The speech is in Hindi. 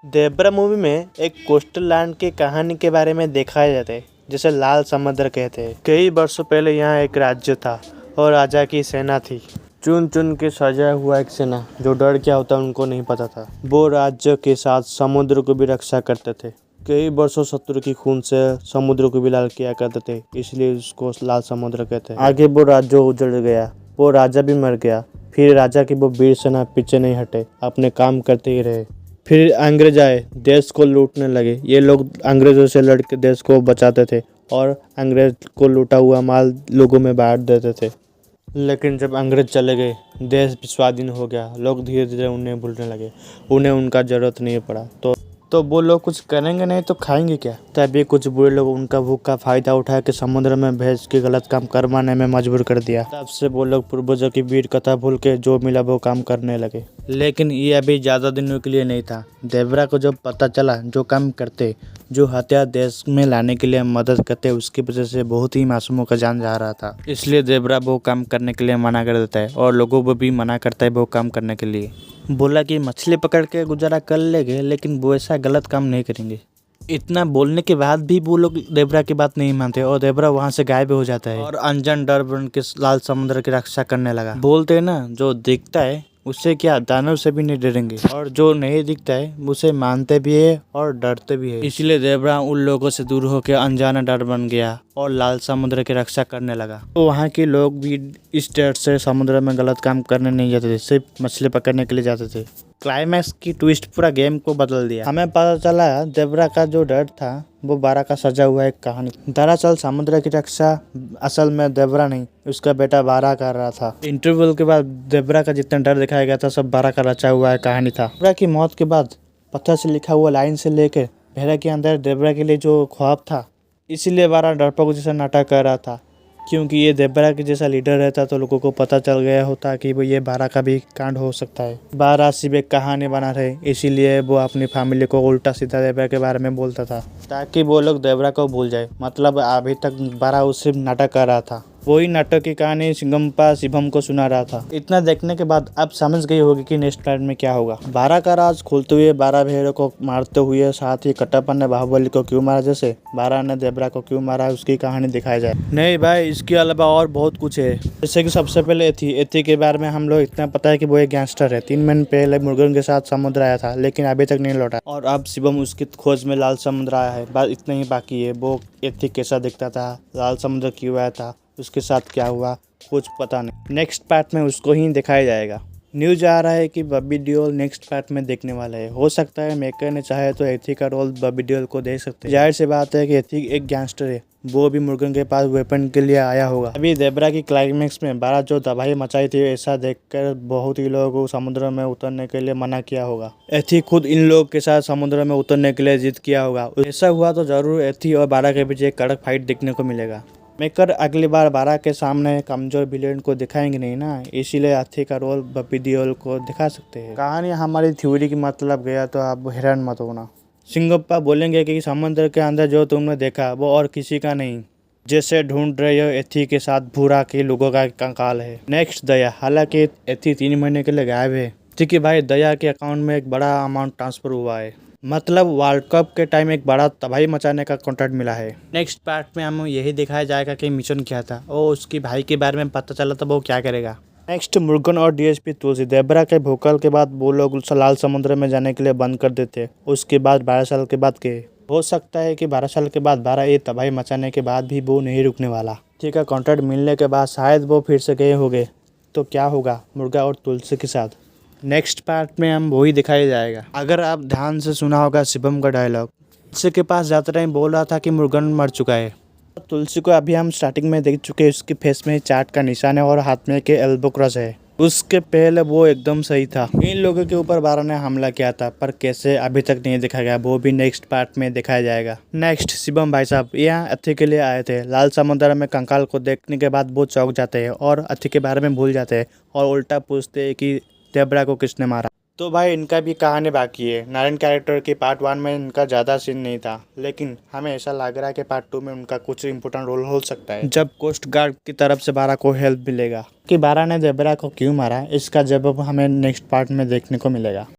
देब्रा मूवी में एक कोस्टल लैंड की कहानी के बारे में दिखाया जाता है जिसे लाल समुद्र कहते हैं। कई वर्षों पहले यहाँ एक राज्य था और राजा की सेना थी। चुन चुन के सजाया हुआ एक सेना, जो डर क्या होता उनको नहीं पता था। वो राज्य के साथ समुद्र को भी रक्षा करते थे। कई वर्षों शत्रु की खून से समुद्र को भी लाल किया करते थे, इसलिए उसको लाल समुद्र कहते हैं। आगे वो राज्य उजड़ गया, वो राजा भी मर गया। फिर राजा की वो वीर सेना पीछे नहीं हटे, अपने काम करते ही रहे। फिर अंग्रेज आए, देश को लूटने लगे। ये लोग अंग्रेजों से लड़ के देश को बचाते थे और अंग्रेज को लूटा हुआ माल लोगों में बांट देते थे। लेकिन जब अंग्रेज चले गए, देश स्वाधीन हो गया। लोग धीरे धीरे उन्हें भूलने लगे, उन्हें उनका जरूरत नहीं पड़ा। तो वो लोग कुछ करेंगे नहीं तो खाएंगे क्या। तभी कुछ बुरे लोग उनका भूख का फायदा उठा के समुद्र में भेज के गलत काम करवाने में मजबूर कर दिया। तब से वो लोग पूर्वजों की वीर कथा भूल के जो मिला वो काम करने लगे। लेकिन ये अभी ज्यादा दिनों के लिए नहीं था। देवरा को जब पता चला जो काम करते, जो हथियार देश में लाने के लिए मदद करते, उसकी वजह से बहुत ही मासूमों का जान जा रहा था। इसलिए देवरा वो काम करने के लिए मना कर देता है और लोगों को भी मना करता है वो काम करने के लिए। बोला कि मछली पकड़ के गुजारा कर लेंगे, लेकिन वो ऐसा गलत काम नहीं करेंगे। इतना बोलने के बाद भी वो लोग देवरा की बात नहीं मानते और देवरा वहां से गायब हो जाता है और अनजान डर बन के लाल समुद्र की रक्षा करने लगा। बोलते हैं ना, जो दिखता है उससे क्या दानव से भी नहीं डरेंगे, और जो नहीं दिखता है उसे मानते भी है और डरते भी है। इसलिए देवरा उन लोगों से दूर होकर अनजाना डर बन गया और लाल समुद्र की रक्षा करने लगा। तो वहाँ के लोग भी इस डर से समुद्र में गलत काम करने नहीं जाते थे, सिर्फ मछली पकड़ने के लिए जाते थे। क्लाइमैक्स की ट्विस्ट पूरा गेम को बदल दिया। हमें पता चला देवरा का जो डर था वो बारह का सजा हुआ एक कहानी। दरअसल समुद्र की रक्षा असल में देवरा नहीं, उसका बेटा बारह कर रहा था। इंटरवल के बाद देवरा का जितना डर दिखाया गया था सब बारह का रचा हुआ एक कहानी था। देवरा की मौत के बाद पत्थर से लिखा हुआ लाइन से लेकर भेड़ा के अंदर देवरा के लिए जो ख्वाब था, इसीलिए बारह डरपोक जैसा नाटक कर रहा था। क्योंकि ये देवरा के जैसा लीडर रहता तो लोगों को पता चल गया होता कि वो ये बारह का भी कांड हो सकता है। बारह सिर्फ एक कहानी बना रहे, इसीलिए वो अपनी फैमिली को उल्टा सीधा देवरा के बारे में बोलता था ताकि वो लोग देवरा को भूल जाए। मतलब अभी तक बारह उस सिर्फ नाटक कर रहा था, वही नाटक की कहानी सिंगम्पा शिवम को सुना रहा था। इतना देखने के बाद अब समझ गई होगी कि नेक्स्ट पार्ट में क्या होगा। बारह का राज खोलते हुए, बारह भेड़ों को मारते हुए, साथ ही कटप्पा ने बाहुबली को क्यों मारा, जैसे बारह ने देवरा को क्यों मारा, उसकी कहानी दिखाई जाए। नहीं भाई, इसके अलावा और बहुत कुछ है। जैसे कि सबसे पहले एथी के बारे में हम लोग इतना पता है कि वो एक गैंगस्टर है। 3 महीने पहले मुर्गन के साथ समुद्र आया था, लेकिन अभी तक नहीं लौटा। और अब शिवम उसकी खोज में लाल समुद्र आया है। बस इतना ही बाकी है। वो एथी कैसा दिखता था, लाल समुद्र क्यों आया था, उसके साथ क्या हुआ, कुछ पता नहीं। नेक्स्ट पार्ट में उसको ही दिखाया जाएगा। न्यूज आ रहा है कि बॉबी देओल नेक्स्ट पार्ट में देखने वाला है। हो सकता है मेकर ने चाहे तो एथी का रोल बॉबी देओल को दे सकते हैं। जाहिर सी बात है कि एथी एक गैंगस्टर है, वो भी मुर्गन के पास वेपन के लिए आया होगा। अभी देवरा की क्लाइमैक्स में बारह जो तबाही मचाई थी, ऐसा देखकर बहुत ही लोगों को समुद्र में उतरने के लिए मना किया होगा। एथी खुद इन लोग के साथ समुद्र में उतरने के लिए जिद किया होगा। ऐसा हुआ तो जरूर एथी और बारह के बीच एक कड़क फाइट देखने को मिलेगा। मेकर अगली बार बारह के सामने कमजोर विलेन को दिखाएंगे नहीं ना, इसीलिए एथी का रोल बॉबी देओल को दिखा सकते हैं। कहानी हमारी थ्योरी की मतलब गया तो आप हैरान मत होना। सिंगप्पा बोलेंगे कि समुद्र के अंदर जो तुमने देखा वो और किसी का नहीं, जैसे ढूंढ रहे हो एथी के साथ भूरा के लोगों का कंकाल है। नेक्स्ट दया। हालांकि एथी 3 महीने के लिए गायब है, ठीक है भाई। दया के अकाउंट में एक बड़ा अमाउंट ट्रांसफर हुआ है, मतलब वर्ल्ड कप के टाइम एक बड़ा तबाही मचाने का कॉन्ट्रैक्ट मिला है। नेक्स्ट पार्ट में हमें यही दिखाया जाएगा कि मिशन क्या था और उसकी भाई के बारे में पता चला तो वो क्या करेगा। नेक्स्ट मुर्गन और डीएसपी तुलसी। देवरा के भूकल के बाद वो लोग लाल समुद्र में जाने के लिए बंद कर देते। उसके बाद 12 साल के बाद के हो सकता है कि 12 साल के बाद 12 ये तबाही मचाने के बाद भी वो नहीं रुकने वाला। ठीक है, कॉन्ट्रैक्ट मिलने के बाद शायद वो फिर से गए होंगे, तो क्या होगा मुर्गा और तुलसी के साथ, नेक्स्ट पार्ट में हम वही दिखाया जाएगा। अगर आप ध्यान से सुना होगा शिवम का डायलॉग, तुलसी के पास जाते टाइम बोल रहा था कि मुर्गन मर चुका है। तुलसी को अभी हम स्टार्टिंग में देख चुके हैं, उसके फेस में चाट का निशान है और हाथ में के एल्बो क्रश है। उसके पहले वो एकदम सही था। इन लोगों के ऊपर बारह ने हमला किया था, पर कैसे अभी तक नहीं दिखाया गया, वो भी नेक्स्ट पार्ट में दिखाया जाएगा। नेक्स्ट शिवम भाई साहब यहाँ एथी के लिए आए थे। लाल समुद्र में कंकाल को देखने के बाद वो चौंक जाते हैं और एथी के बारे में भूल जाते हैं और उल्टा पूछते हैं कि देवरा को किसने मारा। तो भाई इनका भी कहानी बाकी है। नारायण कैरेक्टर की पार्ट 1 में इनका ज़्यादा सीन नहीं था, लेकिन हमें ऐसा लग रहा है कि पार्ट 2 में उनका कुछ इंपॉर्टेंट रोल हो सकता है, जब कोस्ट गार्ड की तरफ से बारह को हेल्प मिलेगा। कि बारह ने देवरा को क्यों मारा, इसका जवाब हमें नेक्स्ट पार्ट में देखने को मिलेगा।